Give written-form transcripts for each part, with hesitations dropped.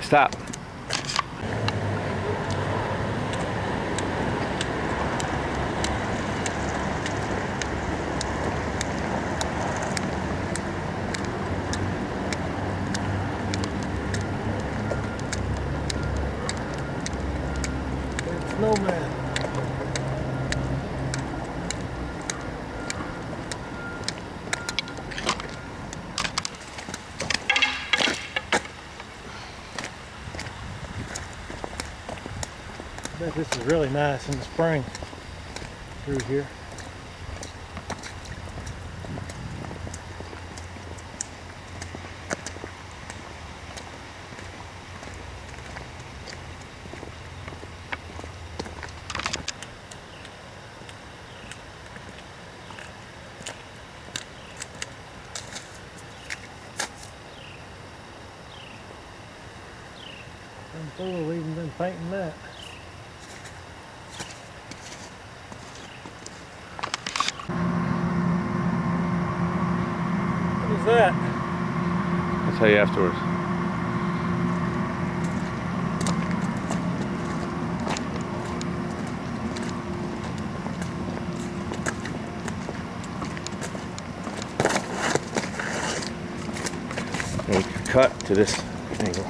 Stop. Snowman. I bet this is really nice in the spring through here. Some fool even been painting that. What is that? I'll tell you afterwards. And we can cut to this angle.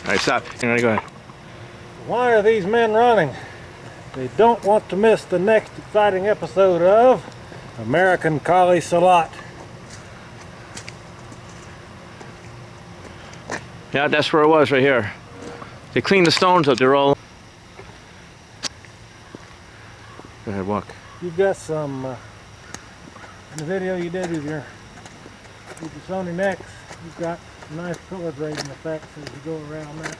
All right, stop. You're gonna go ahead. Why are these men running? They don't want to miss the next exciting episode of American Collie Salat. Yeah, that's where it was, right here. They cleaned the stones up. They're all. Go ahead, walk. You've got some in the video you did with your Sony Nex. You've got nice color grading effects as you go around that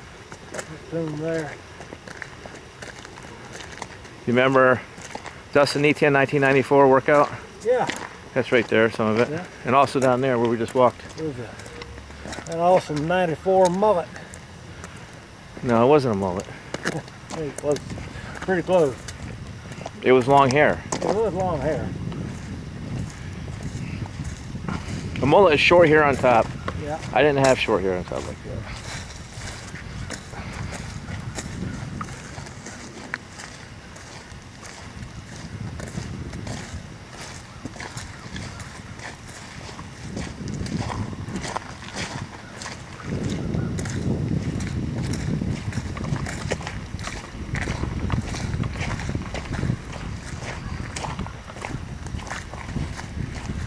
tomb there. You remember Dustin ETN 1994 workout? Yeah. That's right there, some of it. Yeah. And also down there where we just walked. There's an awesome 94 mullet. No, it wasn't a mullet. Pretty close. Pretty close. It was long hair. It was long hair. A mullet is short hair on top. Yeah. I didn't have short hair on top like that.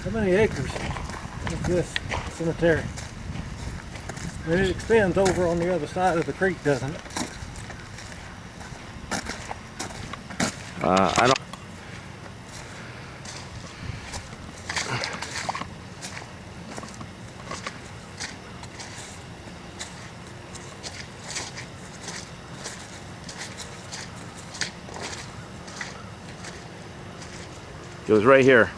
How many acres is this cemetery? And it extends over on the other side of the creek, doesn't it? I don't. It was right here.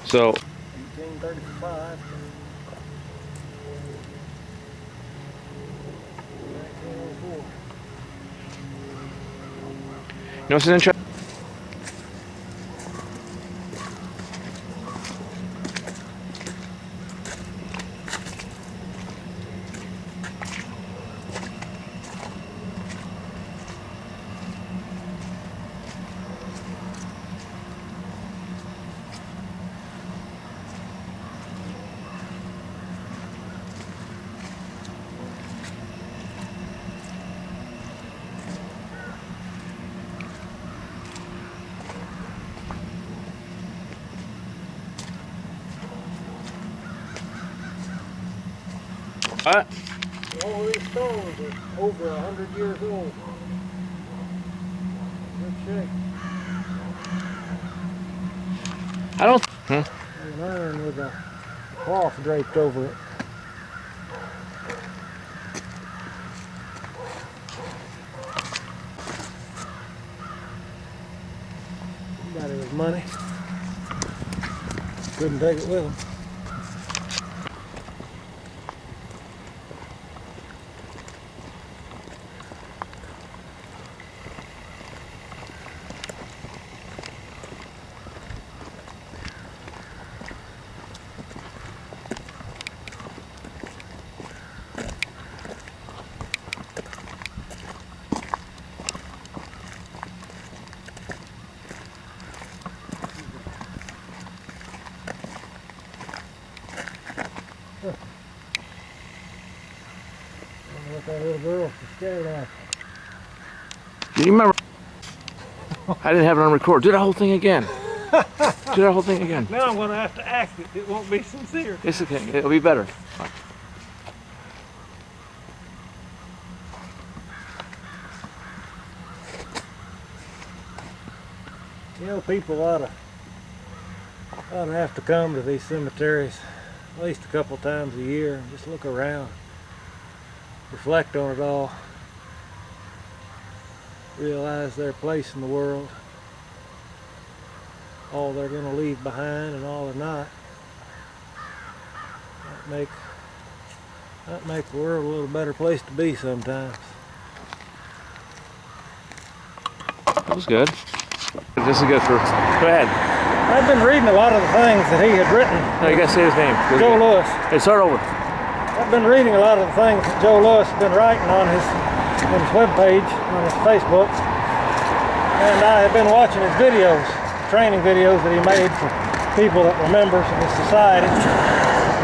So 1835. 1904. you know what's interesting? What? All these stones are over 100 years old. Good shape. I don't. An urn with a cloth draped over it. Somebody with money couldn't take it with them. What that little girl was scared of. Do you remember? I didn't have it on record. Do that whole thing again. Do that whole thing again. Now I'm going to have to act it. It won't be sincere. It's okay. It'll be better. You know, people ought to have to come to these cemeteries at least a couple times a year and just look around, reflect on it all, realize their place in the world, all they're going to leave behind and all they're not. That make the world a little better place to be sometimes. That was good. This is good for. Go ahead. I've been reading a lot of the things that he had written. No, you gotta say his name. Joe Lewis. Hey, start over. I've been reading a lot of the things that Joe Lewis has been writing on his webpage, on his Facebook. And I have been watching his videos, training videos that he made for people that were members of his society,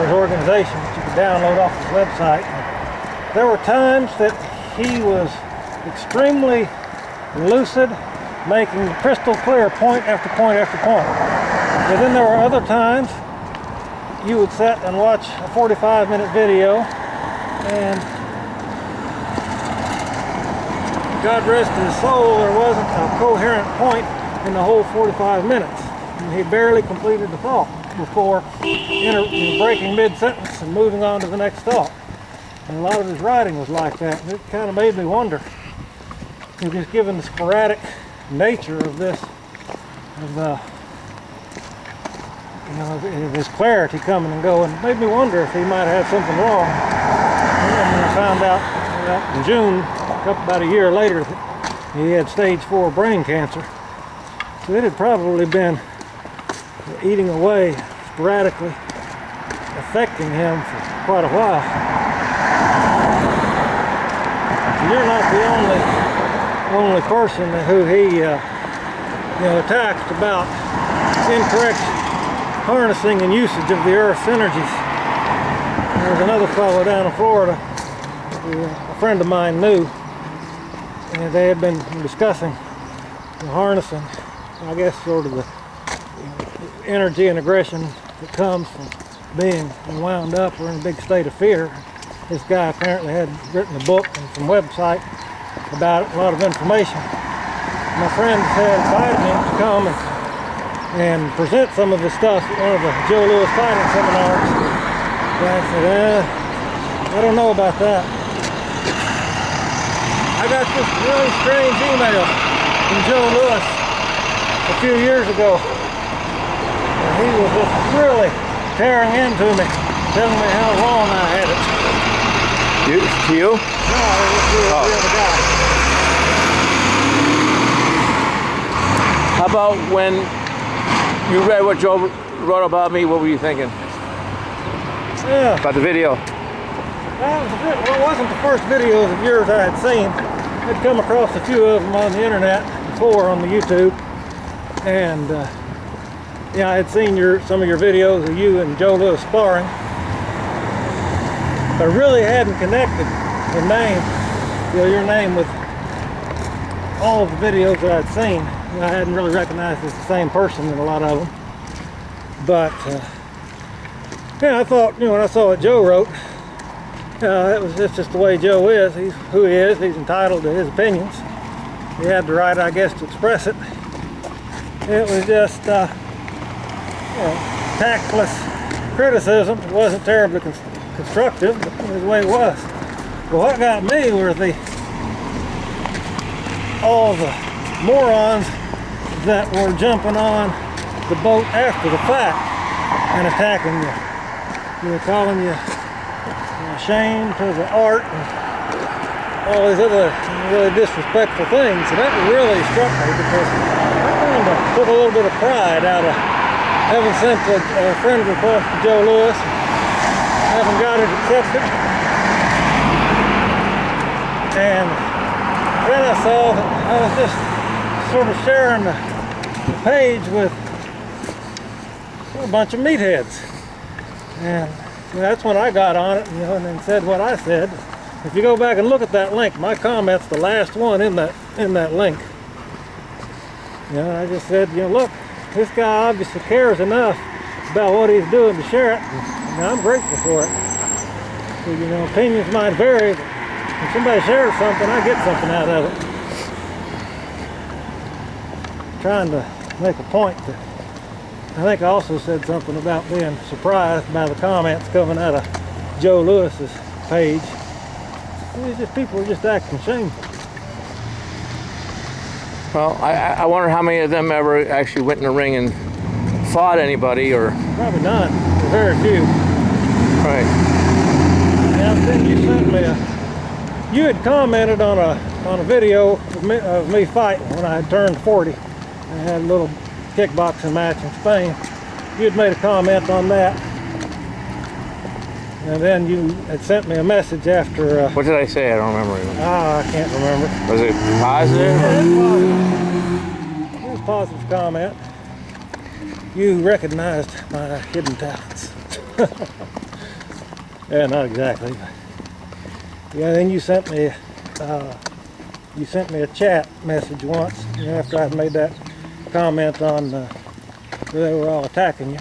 his organization that you could download off his website. There were times that he was extremely lucid, making crystal clear point after point after point. And then there were other times you would sit and watch a 45-minute video and God rest his soul, there wasn't a coherent point in the whole 45 minutes. And he barely completed the thought before breaking mid-sentence and moving on to the next thought. And a lot of his writing was like that. And it kind of made me wonder, just given the sporadic nature of this, of his clarity coming and going, it made me wonder if he might have had something wrong. And then I found out in June, about a year later, that he had stage 4 brain cancer. So it had probably been eating away, sporadically affecting him for quite a while. And you're not the only person who he attacked about incorrect harnessing and usage of the Earth's energies. There was another fellow down in Florida who a friend of mine knew, and they had been discussing the harnessing, I guess, sort of the energy and aggression that comes from being wound up or in a big state of fear. This guy apparently had written a book and some website about it, a lot of information. My friends had invited me to come and present some of his stuff at one of the Joe Lewis fighting seminars. And I said, I don't know about that. I got this really strange email from Joe Lewis a few years ago. And he was just really tearing into me, telling me how wrong I had it. To you? No, it was the other guy. How about when you read what Joe wrote about me? What were you thinking? Yeah. About the video? Well, it wasn't the first videos of yours I had seen. I'd come across a few of them on the internet before on the YouTube. And I had seen some of your videos of you and Joe Lewis sparring. But I really hadn't connected the name, your name with all of the videos that I'd seen. I hadn't really recognized as the same person in a lot of them. But I thought, when I saw what Joe wrote, it's just the way Joe is. He's who he is. He's entitled to his opinions. He had the right, I guess, to express it. It was just tactless criticism. It wasn't terribly constructive, but it was the way it was. But what got me were all the morons that were jumping on the boat after the fact and attacking you. They were calling you ashamed to the art and all these other really disrespectful things. And that really struck me because I kind of took a little bit of pride out of having sent a friend request to Joe Lewis and having got it accepted. And then I saw that I was just sort of sharing the page with a bunch of meatheads. And that's when I got on it, and then said what I said. If you go back and look at that link, my comment's the last one in that link. I just said, look, this guy obviously cares enough about what he's doing to share it, and I'm grateful for it. So, opinions might vary, but if somebody shares something, I get something out of it. Trying to make a point that I think I also said something about being surprised by the comments coming out of Joe Lewis's page. It's just people are just acting shameful. Well, I wonder how many of them ever actually went in the ring and fought anybody, or probably none. Very few. Right. Yeah, then you sent me you had commented on a video of me fighting when I had turned 40. I had a little kickboxing match in Spain. You had made a comment on that. And then you had sent me a message after... what did I say? I don't remember even. I can't remember. Was it positive? It was a positive comment. You recognized my hidden talents. Yeah, not exactly. Yeah, then you sent me a chat message once after I'd made that comment on they were all attacking you.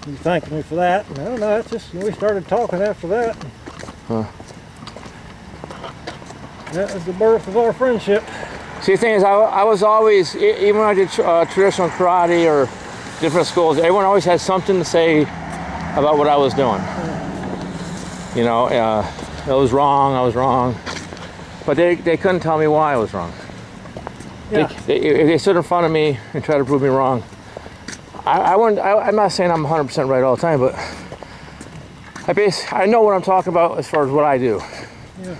You thanked me for that. And I don't know, it's just we started talking after that. Huh. That was the birth of our friendship. See, the thing is, I was always, even when I did traditional karate or different schools, everyone always had something to say about what I was doing. I was wrong. But they couldn't tell me why I was wrong. Yeah. If they stood in front of me and tried to prove me wrong, I'm not saying I'm 100% right all the time, but I know what I'm talking about as far as what I do. Yeah.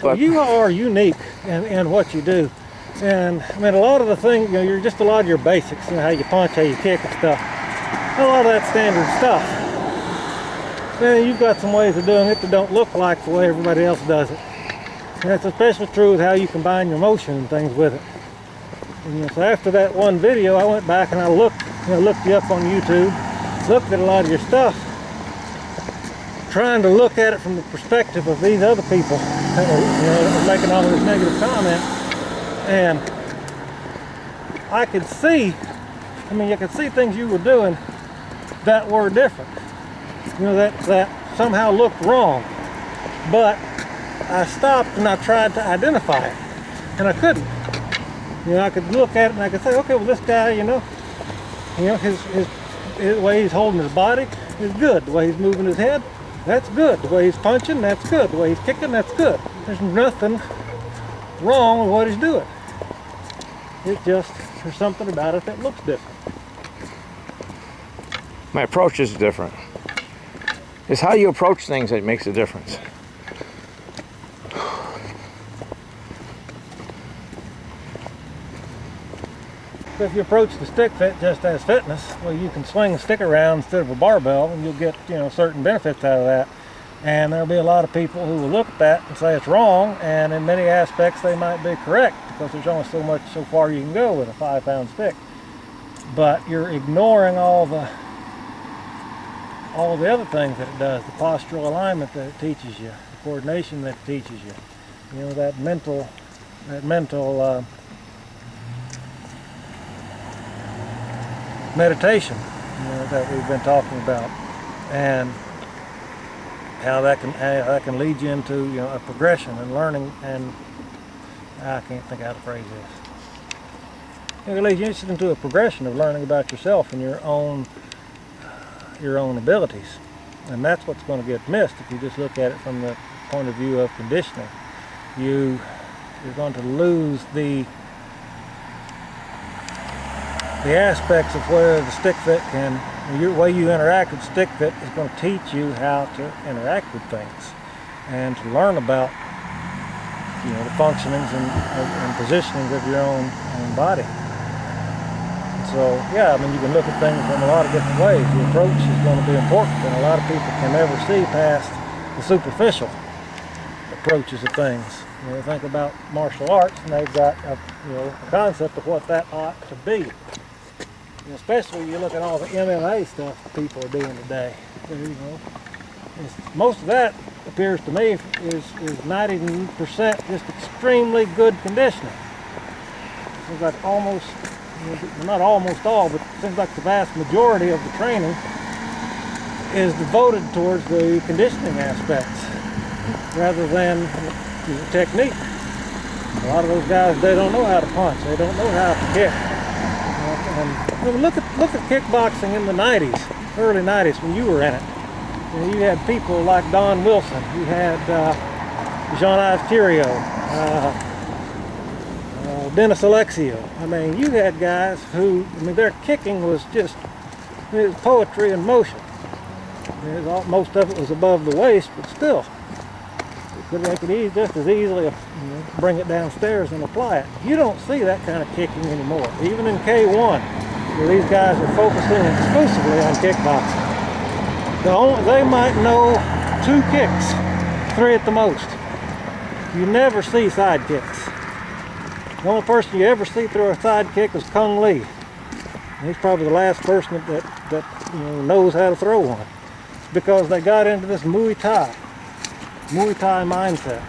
But you are unique in what you do. And I mean, a lot of the things, you're just a lot of your basics, how you punch, how you kick and stuff. A lot of that standard stuff. Then you've got some ways of doing it that don't look like the way everybody else does it. And that's especially true with how you combine your motion and things with it. And, so after that one video, I went back and I looked you up on YouTube, looked at a lot of your stuff, trying to look at it from the perspective of these other people that are making all these negative comments. And I could see things you were doing that were different. That somehow looked wrong. But I stopped and I tried to identify it. And I couldn't. I could look at it and I could say, okay, well this guy, his way he's holding his body is good. The way he's moving his head, that's good. The way he's punching, that's good. The way he's kicking, that's good. There's nothing wrong with what he's doing. It's just, there's something about it that looks different. My approach is different. It's how you approach things that makes a difference. So if you approach the stick fit just as fitness, well, you can swing a stick around instead of a barbell, and you'll get certain benefits out of that. And there'll be a lot of people who will look at that and say it's wrong, and in many aspects they might be correct because there's only so far you can go with a 5-pound stick. But you're ignoring all the other things that it does, the postural alignment that it teaches you, the coordination that it teaches you, that mental meditation that we've been talking about, and how that can lead you into a progression and learning. And I can't think how to phrase this. It can lead you into a progression of learning about yourself and your own abilities, and that's what's going to get missed if you just look at it from the point of view of conditioning. You're going to lose the the aspects of where the stick fit the way you interact with stick fit is going to teach you how to interact with things and to learn about, you know, the functionings and positionings of your own body. So yeah, I mean, you can look at things from a lot of different ways. The approach is going to be important, and a lot of people can never see past the superficial approaches of things. You know, think about martial arts, and they've got a concept of what that ought to be. And especially when you look at all the MMA stuff people are doing today. You know, most of that appears to me is 90% just extremely good conditioning. It seems like almost, not almost all, but it seems like the vast majority of the training is devoted towards the conditioning aspects rather than the technique. A lot of those guys, they don't know how to punch, they don't know how to kick. And look at kickboxing in the 90s, early 90s when you were in it. You know, you had people like Don Wilson, you had Jean-Yves Thériault, Dennis Alexio. I mean, you had guys who, I mean, their kicking was just, it was poetry in motion. Most of it was above the waist, but still, they could just as easily bring it downstairs and apply it. You don't see that kind of kicking anymore. Even in K1, where these guys are focusing exclusively on kickboxing, they might know 2 kicks, 3 at the most. You never see side kicks. The only person you ever see throw a side kick is Kung Lee. He's probably the last person that knows how to throw one. It's because they got into this Muay Thai mindset.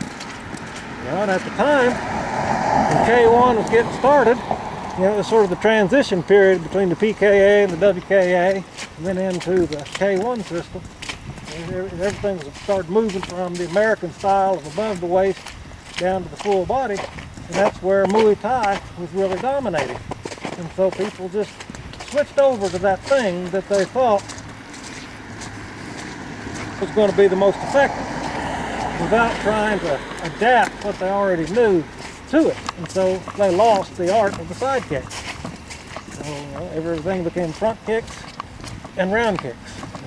You know, and at the time, when K1 was getting started, you know, it was sort of the transition period between the PKA and the WKA, and then into the K1 system. And everything started moving from the American style of above the waist down to the full body, and that's where Muay Thai was really dominating. And so people just switched over to that thing that they thought was going to be the most effective, without trying to adapt what they already knew to it. And so they lost the art of the side kicks. So, everything became front kicks and round kicks.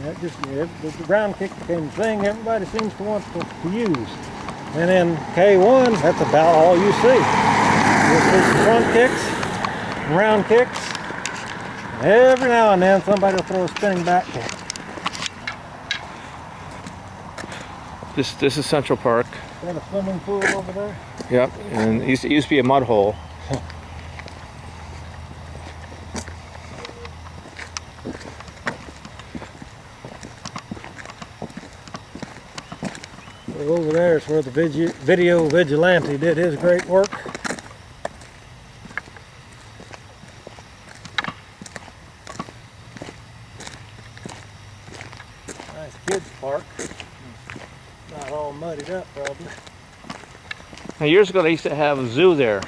The round kick became the thing everybody seems to want to use. And in K1, that's about all you see. You'll see some front kicks, round kicks, and every now and then somebody will throw a spinning back kick. This is Central Park. Got a swimming pool over there? Yep, and it used to be a mud hole. Over there is where the video vigilante did his great work. Nice kids park. Not all muddied up, probably. Now, years ago, they used to have a zoo there.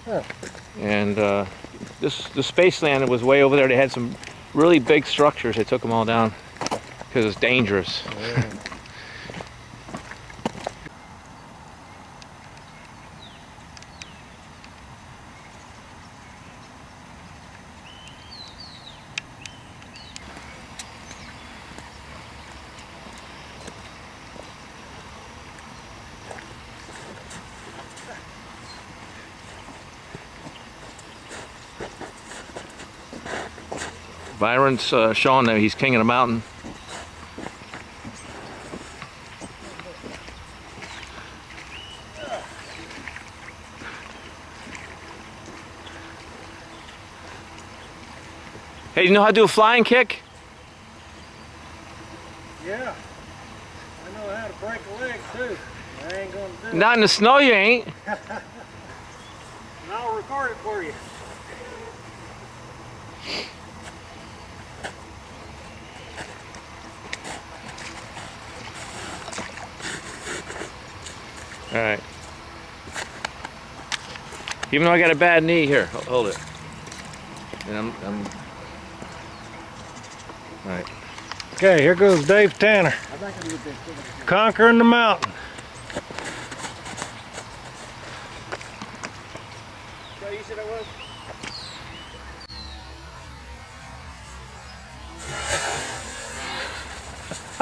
Huh. And the Spaceland was way over there. They had some really big structures. They took them all down because it's dangerous. Yeah. Byron's showing that he's king of the mountain. Hey, you know how to do a flying kick? Yeah. I know how to break a leg too. I ain't gonna do it. Not in the snow, you ain't. And I'll record it for you. All right. Even though I got a bad knee, here, hold it. And I'm all right. Okay, here goes Dave Tanner. Conquering the mountain. So you said it was?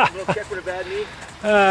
little kick with a bad knee.